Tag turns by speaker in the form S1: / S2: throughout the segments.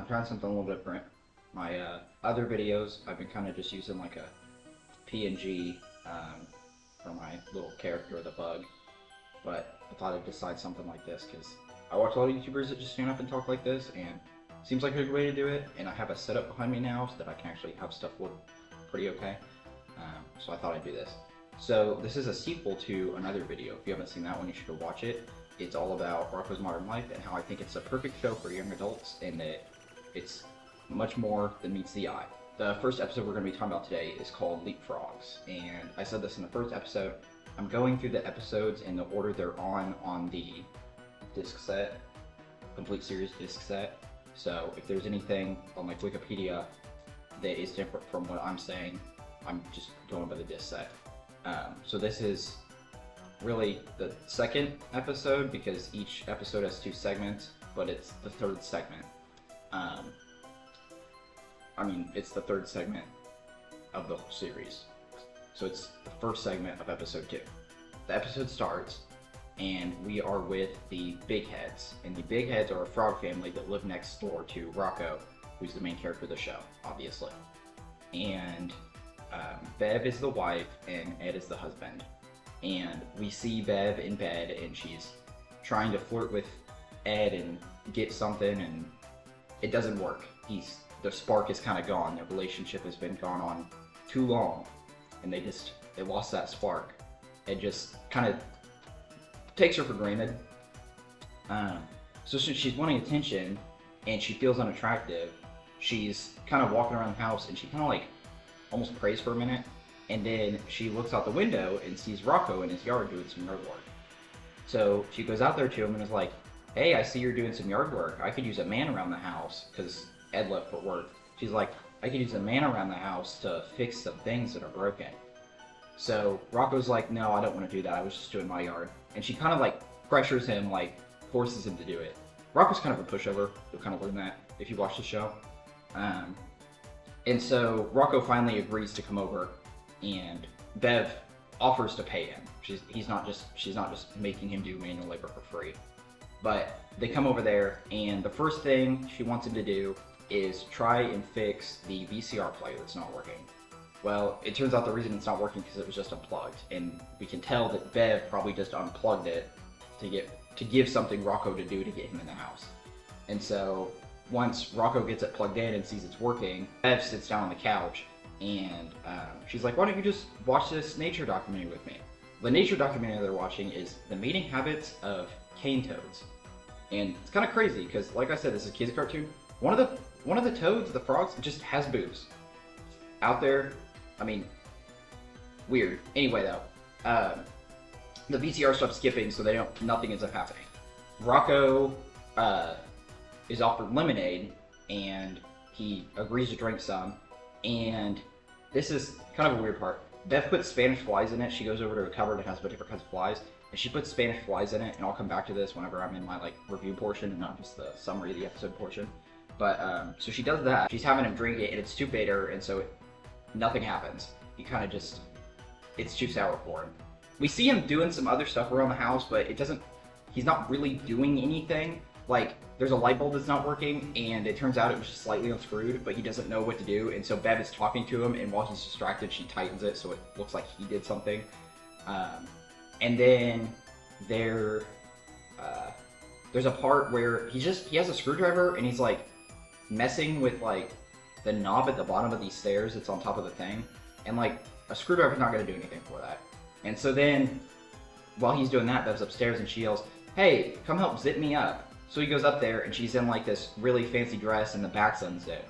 S1: I'm trying something a little different. My other videos, I've been kind of just using like a PNG for my little character, the bug. But I thought I'd decide something like this because I watch a lot of YouTubers that just stand up and talk like this, and it seems like a good way to do it. And I have a setup behind me now so that I can actually have stuff look pretty okay. So I thought I'd do this. So this is a sequel to another video. If you haven't seen that one, you should go watch it. It's all about Rocko's Modern Life and how I think it's a perfect show for young adults, and that it's much more than meets the eye. The first episode we're going to be talking about today is called Leapfrogs, and I said this in the first episode. I'm going through the episodes in the order they're on the disc set, complete series disc set. So if there's anything on like Wikipedia that is different from what I'm saying, I'm just going by the disc set. So this is really the second episode because each episode has 2 segments, but it's the third segment. It's the third segment of the whole series. So it's the first segment of episode 2. The episode starts, and we are with the Big Heads. And the Big Heads are a frog family that live next door to Rocko, who's the main character of the show, obviously. And Bev is the wife, and Ed is the husband. And we see Bev in bed, and she's trying to flirt with Ed and get something, and it doesn't work. The spark is kind of gone. Their relationship has been gone on too long, and they lost that spark. Ed just kind of takes her for granted. So since she's wanting attention, and she feels unattractive, she's kind of walking around the house, and she kind of like almost prays for a minute. And then she looks out the window and sees Rocko in his yard doing some yard work. So she goes out there to him and is like, "Hey, I see you're doing some yard work. I could use a man around the house," because Ed left for work. She's like, "I could use a man around the house to fix some things that are broken." So Rocko's like, "No, I don't want to do that. I was just doing my yard." And she kind of like pressures him, like forces him to do it. Rocko's kind of a pushover. You'll kind of learn that if you watch the show. And so Rocko finally agrees to come over, and Bev offers to pay him. She's not just making him do manual labor for free. But they come over there, and the first thing she wants him to do is try and fix the VCR player that's not working. Well, it turns out the reason it's not working because it was just unplugged, and we can tell that Bev probably just unplugged it to give something Rocko to do to get him in the house. And so once Rocko gets it plugged in and sees it's working, Bev sits down on the couch, and she's like, "Why don't you just watch this nature documentary with me?" The nature documentary they're watching is The Mating Habits of Cane Toads. And it's kind of crazy because, like I said, this is a kids' cartoon. One of the toads, the frogs, just has boobs. Out there, weird. Anyway though, the VCR stops skipping, so nothing ends up happening. Rocko is offered lemonade, and he agrees to drink some. And this is kind of a weird part. Beth puts Spanish flies in it. She goes over to a cupboard and has different kinds of flies, and she puts Spanish flies in it. And I'll come back to this whenever I'm in my review portion and not just the summary of the episode portion. But so she does that. She's having him drink it, and it's too bitter, and so nothing happens. He kind of it's too sour for him. We see him doing some other stuff around the house, but he's not really doing anything. Like, there's a light bulb that's not working, and it turns out it was just slightly unscrewed, but he doesn't know what to do, and so Bev is talking to him, and while he's distracted, she tightens it so it looks like he did something. And then there's a part where he has a screwdriver, and he's like messing with like the knob at the bottom of these stairs that's on top of the thing, and like a screwdriver's not going to do anything for that. And so then while he's doing that, Bev's upstairs, and she yells, "Hey, come help zip me up." So he goes up there, and she's in like this really fancy dress, and the back's unzipped,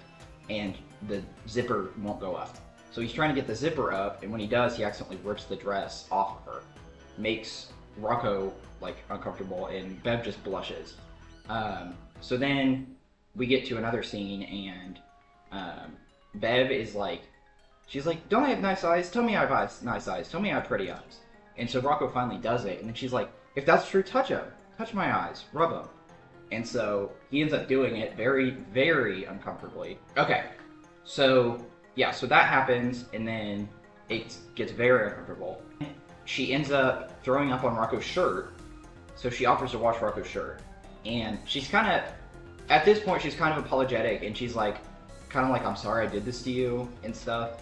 S1: and the zipper won't go up. So he's trying to get the zipper up, and when he does, he accidentally rips the dress off of her. Makes Rocko like uncomfortable, and Bev just blushes. So then we get to another scene, and Bev is like, she's like, "Don't I have nice eyes? Tell me I have nice eyes. Tell me I have pretty eyes." And so Rocko finally does it, and then she's like, "If that's true, touch them. Touch my eyes. Rub them." And so he ends up doing it very, very uncomfortably. Okay, so yeah, so that happens, and then it gets very uncomfortable. She ends up throwing up on Rocko's shirt, so she offers to wash Rocko's shirt. And she's kind of at this point, she's kind of apologetic, and she's like, kind of like, I'm sorry I did this to you and stuff,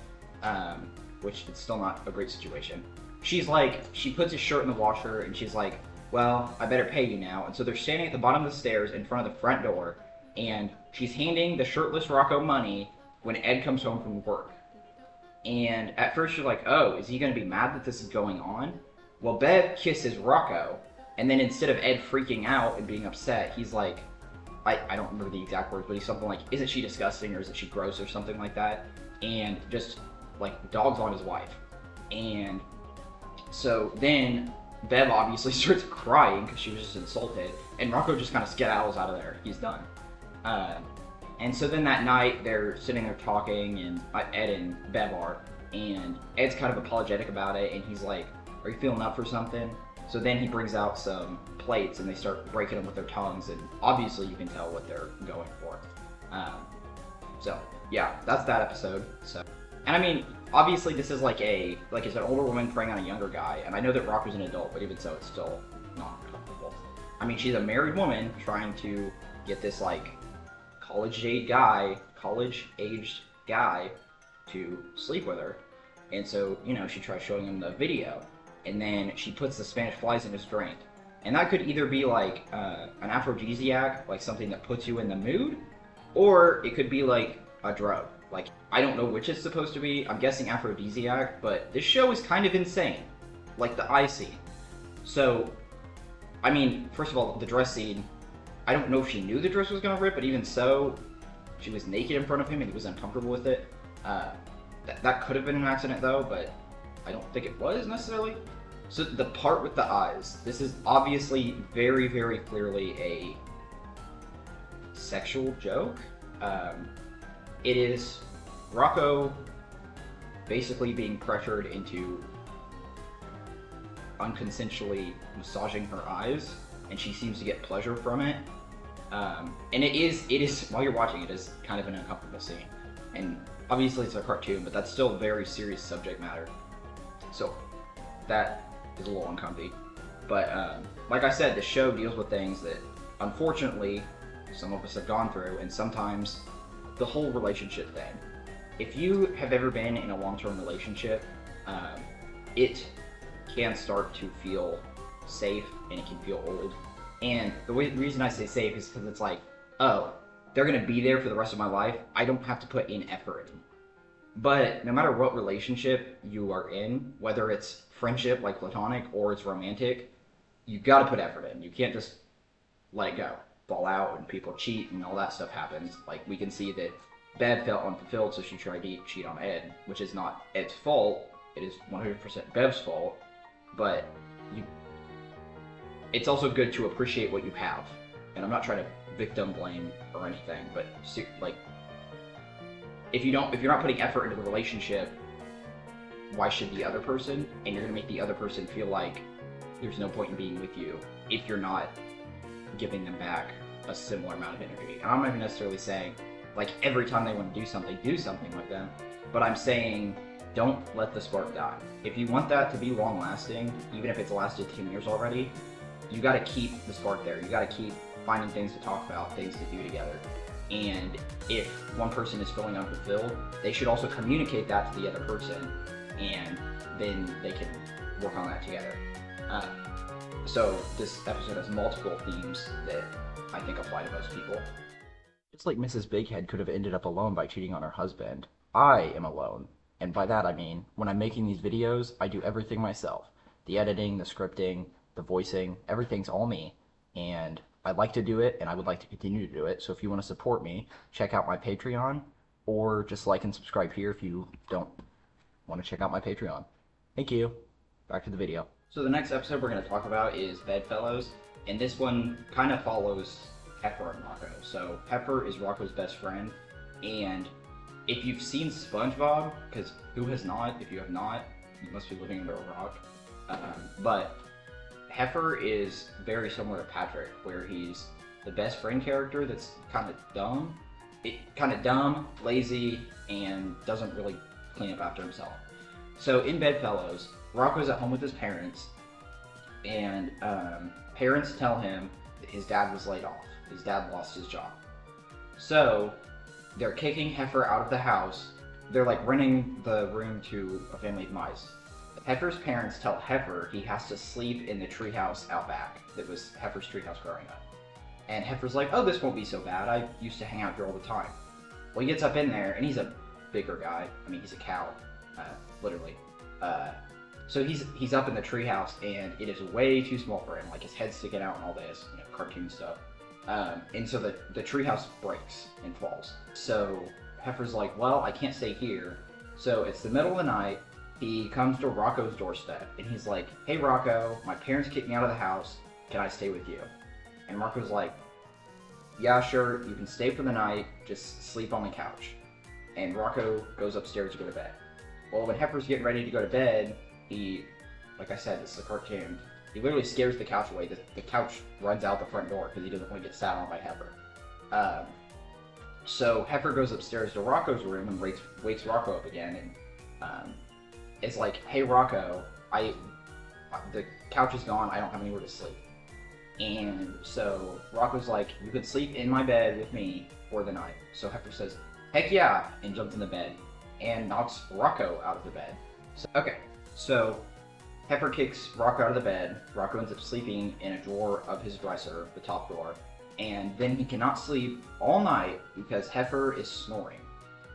S1: which is still not a great situation. She's like, she puts his shirt in the washer, and she's like, well, I better pay you now. And so they're standing at the bottom of the stairs in front of the front door, and she's handing the shirtless Rocko money when Ed comes home from work. And at first you're like, oh, is he going to be mad that this is going on? Well, Bev kisses Rocko, and then instead of Ed freaking out and being upset, he's like, I don't remember the exact words, but he's something like, isn't she disgusting, or isn't she gross, or something like that, and just, like, dogs on his wife. And so then Bev obviously starts crying because she was just insulted, and Rocko just kind of skedaddles out of there. He's done. And so then that night, they're sitting there talking, and Ed and Bev are, and Ed's kind of apologetic about it, and he's like, are you feeling up for something? So then he brings out some plates, and they start breaking them with their tongues, and obviously you can tell what they're going for. So yeah, that's that episode. So, and I mean, obviously this is like it's an older woman preying on a younger guy, and I know that Rocko's an adult, but even so, it's still not comfortable. I mean, she's a married woman trying to get this like college-aged guy to sleep with her, and so she tries showing him the video. And then she puts the Spanish flies in his drink. And that could either be like an aphrodisiac, like something that puts you in the mood, or it could be like a drug. Like, I don't know which it's supposed to be. I'm guessing aphrodisiac, but this show is kind of insane. Like the eye scene. So, I mean, first of all, the dress scene, I don't know if she knew the dress was going to rip, but even so, she was naked in front of him and he was uncomfortable with it. That could have been an accident though, but I don't think it was necessarily. So the part with the eyes, this is obviously very, very clearly a sexual joke. It is Rocko basically being pressured into unconsensually massaging her eyes, and she seems to get pleasure from it. And it is, while you're watching it, is kind of an uncomfortable scene. And obviously it's a cartoon, but that's still very serious subject matter. So that is a little uncomfy. But like I said, the show deals with things that unfortunately some of us have gone through, and sometimes the whole relationship thing. If you have ever been in a long-term relationship, it can start to feel safe and it can feel old. And the reason I say safe is because it's like, oh, they're going to be there for the rest of my life. I don't have to put in effort. But no matter what relationship you are in, whether it's friendship like platonic or it's romantic, you got to put effort in. You can't just let it go, fall out, and people cheat and all that stuff happens. Like, we can see that Bev felt unfulfilled, so she tried to cheat on Ed, which is not Ed's fault. It is 100% Bev's fault. But it's also good to appreciate what you have. And I'm not trying to victim blame or anything, but like, if you're not putting effort into the relationship, why should the other person? And you're gonna make the other person feel like there's no point in being with you if you're not giving them back a similar amount of energy. And I'm not even necessarily saying, like, every time they want to do something with them, but I'm saying, don't let the spark die. If you want that to be long lasting, even if it's lasted 10 years already, you gotta keep the spark there. You gotta keep finding things to talk about, things to do together. And if one person is feeling unfulfilled, they should also communicate that to the other person, and then they can work on that together. So this episode has multiple themes that I think apply to most people. It's like Mrs. Bighead could have ended up alone by cheating on her husband. I am alone. And by that I mean, when I'm making these videos, I do everything myself. The editing, the scripting, the voicing, everything's all me. And I like to do it, and I would like to continue to do it. So if you want to support me, check out my Patreon, or just like and subscribe here if you don't want to check out my Patreon. Thank you. Back to the video. So the next episode we're going to talk about is Bedfellows, and this one kind of follows Heifer and Rocko. So Heifer is Rocko's best friend, and if you've seen SpongeBob, because who has not? If you have not, you must be living under a rock. But Heifer is very similar to Patrick, where he's the best friend character that's kind of dumb, lazy, and doesn't really clean up after himself. So in Bedfellows, Rocko's at home with his parents, and parents tell him that his dad was laid off. His dad lost his job. So they're kicking Heifer out of the house. They're like renting the room to a family of mice. Heifer's parents tell Heifer he has to sleep in the treehouse out back. That was Heifer's treehouse growing up. And Heifer's like, oh, this won't be so bad. I used to hang out here all the time. Well, he gets up in there, and he's a bigger guy. I mean, he's a cow, literally. So he's up in the treehouse, and it is way too small for him. Like, his head's sticking out and all this, cartoon stuff. And so the treehouse breaks and falls. So Heifer's like, well, I can't stay here. So it's the middle of the night. He comes to Rocko's doorstep, and he's like, hey, Rocko, my parents kicked me out of the house. Can I stay with you? And Rocko's like, yeah, sure, you can stay for the night, just sleep on the couch. And Rocko goes upstairs to go to bed. Well, when Heifer's getting ready to go to bed, he, like I said, this is a cartoon, he literally scares the couch away. The couch runs out the front door because he doesn't want to get sat on by Heifer. So Heifer goes upstairs to Rocko's room and wakes Rocko up again, and it's like, hey, Rocko, the couch is gone, I don't have anywhere to sleep. And so Rocko's like, you could sleep in my bed with me for the night. So Heifer says, heck yeah, and jumps in the bed and knocks Rocko out of the bed. So Heifer kicks Rocko out of the bed. Rocko ends up sleeping in a drawer of his dresser, the top drawer, and then he cannot sleep all night because Heifer is snoring,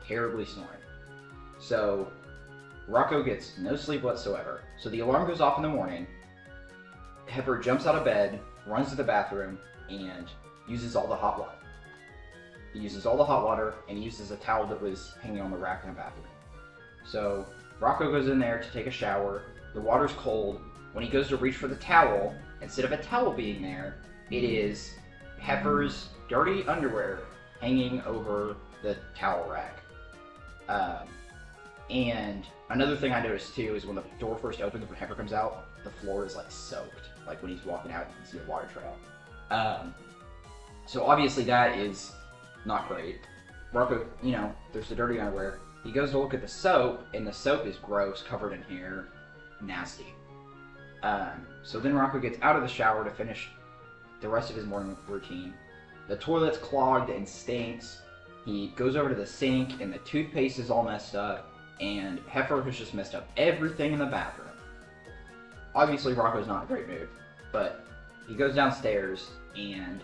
S1: terribly snoring. So Rocko gets no sleep whatsoever. So the alarm goes off in the morning. Heifer jumps out of bed, runs to the bathroom, and uses all the hot water. He uses all the hot water, and he uses a towel that was hanging on the rack in the bathroom. So Rocko goes in there to take a shower. The water's cold. When he goes to reach for the towel, instead of a towel being there, it is Heifer's dirty underwear hanging over the towel rack. And another thing I noticed too is when the door first opens, when Heifer comes out, the floor is like soaked. Like when he's walking out, you can see a water trail. So obviously that is not great. Rocko, there's the dirty underwear. He goes to look at the soap, and the soap is gross, covered in hair, nasty. So then Rocko gets out of the shower to finish the rest of his morning routine. The toilet's clogged and stinks. He goes over to the sink, and the toothpaste is all messed up, and Heifer has just messed up everything in the bathroom. Obviously, Rocko's not in a great mood, but he goes downstairs, and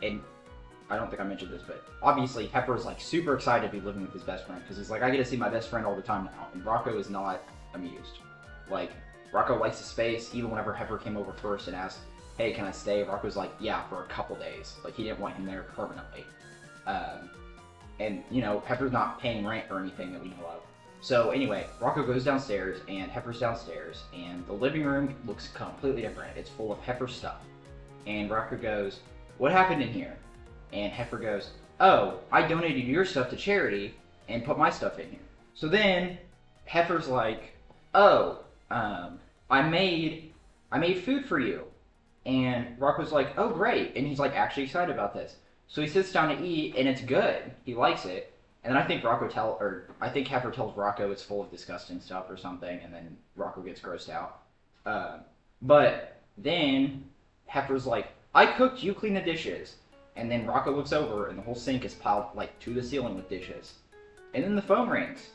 S1: I don't think I mentioned this, but obviously Heifer is like super excited to be living with his best friend, because he's like, I get to see my best friend all the time now, and Rocko is not amused. Like, Rocko likes his space. Even whenever Heifer came over first and asked, hey, can I stay? Rocko's like, yeah, for a couple days. Like, he didn't want him there permanently. And, Heifer's not paying rent or anything that we know of. So anyway, Rocko goes downstairs, and Heifer's downstairs, and the living room looks completely different. It's full of Heifer stuff. And Rocko goes, what happened in here? And Heifer goes, oh, I donated your stuff to charity and put my stuff in here. So then Heifer's like, oh, I made food for you. And Rocko's like, oh, great. And he's like actually excited about this. So he sits down to eat, and it's good. He likes it. And then I think Heifer tells Rocko it's full of disgusting stuff or something, and then Rocko gets grossed out. But then Heifer's like, I cooked, you clean the dishes. And then Rocko looks over, and the whole sink is piled like to the ceiling with dishes. And then the phone rings,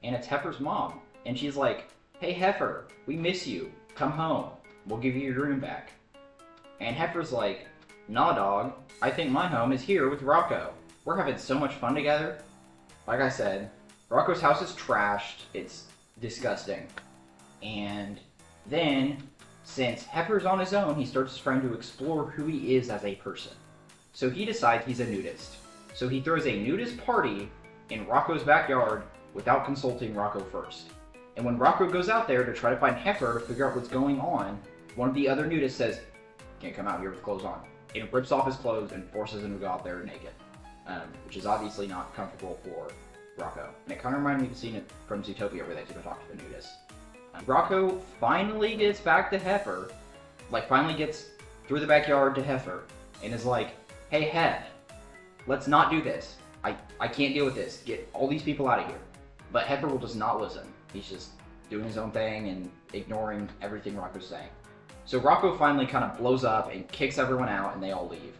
S1: and it's Heifer's mom. And she's like, hey Heifer, we miss you. Come home. We'll give you your room back. And Heifer's like, nah dog, I think my home is here with Rocko. We're having so much fun together. Like I said, Rocko's house is trashed. It's disgusting. And then, since Heifer's on his own, he starts trying to explore who he is as a person. So he decides he's a nudist. So he throws a nudist party in Rocko's backyard without consulting Rocko first. And when Rocko goes out there to try to find Heifer to figure out what's going on, one of the other nudists says, can't come out here with clothes on. And rips off his clothes and forces him to go out there naked. Which is obviously not comfortable for Rocko. And it kind of reminded me of the scene from Zootopia where they go talk to the nudist. Rocko finally gets back to Heifer, finally gets through the backyard to Heifer, and is like, hey Hef, let's not do this. I can't deal with this. Get all these people out of here. But Heifer will just not listen. He's just doing his own thing and ignoring everything Rocko's saying. So Rocko finally kind of blows up and kicks everyone out, and they all leave.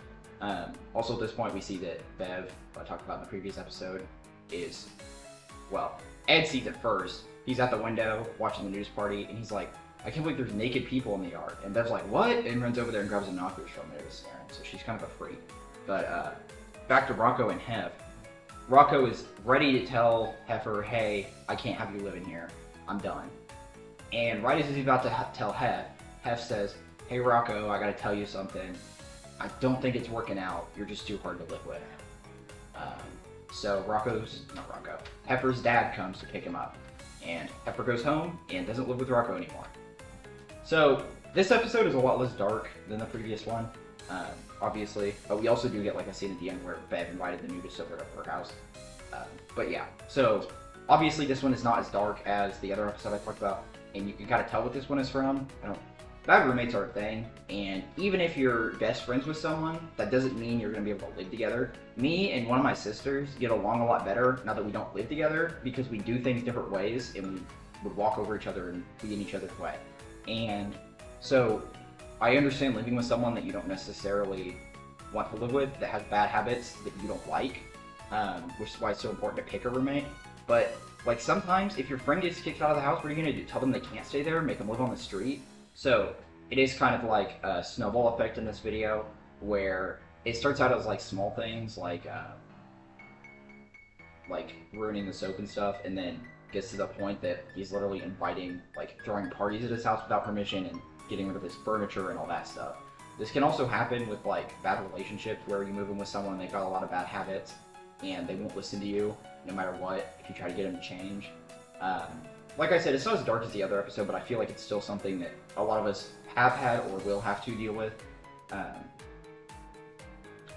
S1: Also, at this point, we see that Bev, who I talked about in the previous episode, is, well, Ed sees it first. He's at the window watching the news party, and he's like, I can't believe there's naked people in the yard. And Bev's like, what? And runs over there and grabs binoculars from there to snare him. So she's kind of a freak. But back to Rocko and Hef. Rocko is ready to tell Heifer, hey, I can't have you living here. I'm done. And right as he's about to tell Hef, Hef says, hey Rocko, I gotta tell you something. I don't think it's working out. You're just too hard to live with. So Heifer's dad comes to pick him up. And Heifer goes home and doesn't live with Rocko anymore. So this episode is a lot less dark than the previous one, obviously. But we also do get like a scene at the end where Bev invited the nudist over to her house. But yeah, so obviously this one is not as dark as the other episode I talked about. And you can kind of tell what this one is from. Bad roommates are a thing, and even if you're best friends with someone, that doesn't mean you're going to be able to live together. Me and one of my sisters get along a lot better now that we don't live together because we do things different ways and we would walk over each other and be in each other's way. And so I understand living with someone that you don't necessarily want to live with, that has bad habits that you don't like, which is why it's so important to pick a roommate. But like sometimes if your friend gets kicked out of the house, what are you going to do? Tell them they can't stay there, make them live on the street? So it is kind of like a snowball effect in this video where it starts out as like small things like ruining the soap and stuff, and then gets to the point that he's literally inviting, like throwing parties at his house without permission and getting rid of his furniture and all that stuff. This can also happen with like bad relationships where you move in with someone and they've got a lot of bad habits and they won't listen to you no matter what if you try to get them to change. Like I said, it's not as dark as the other episode, but I feel like it's still something that a lot of us have had or will have to deal with.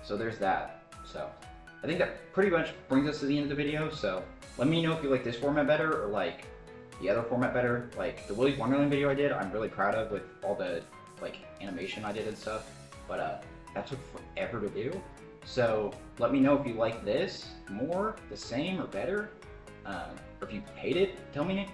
S1: So there's that. So I think that pretty much brings us to the end of the video. So let me know if you like this format better or like the other format better. Like the Willy's Wonderland video I did, I'm really proud of with all the like animation I did and stuff. But that took forever to do. So let me know if you like this more, the same, or better. Or if you hate it, tell me,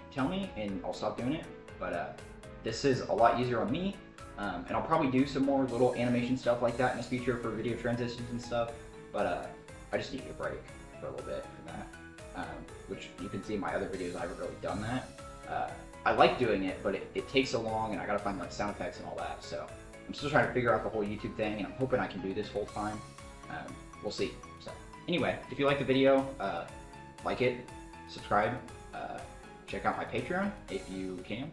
S1: and I'll stop doing it. But this is a lot easier on me, and I'll probably do some more little animation stuff like that in the future for video transitions and stuff. But I just need a break for a little bit from that, which you can see in my other videos. I haven't really done that. I like doing it, but it takes so long, and I gotta find like sound effects and all that. So I'm still trying to figure out the whole YouTube thing, and I'm hoping I can do this full time. We'll see. So anyway, if you like the video, like it, subscribe, check out my Patreon if you can.